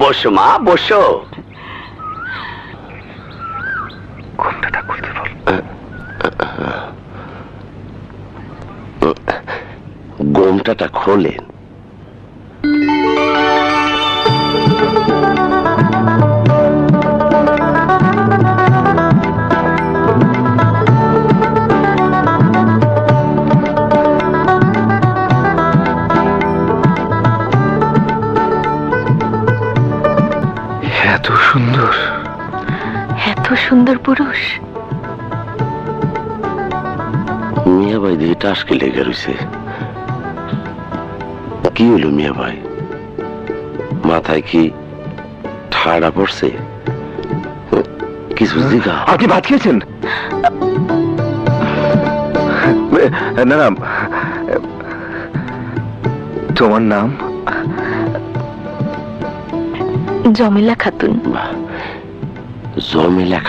বসো মা, বসো। ঘুমটা খুলতে বল। ঘোমটাটা খোলেন। এত সুন্দর, এত সুন্দর পুরুষ। মিয়া ভাই দিয়ে টাসকে লেগে রয়েছে। কি হলো মিয়া ভাই, মাথায় কি ঠাড়া পড়ছে? কিছু জিগা। আপনি ভাত খেয়েছেন? না না, তোমার নাম? জমিলা খাতুন। জমিলা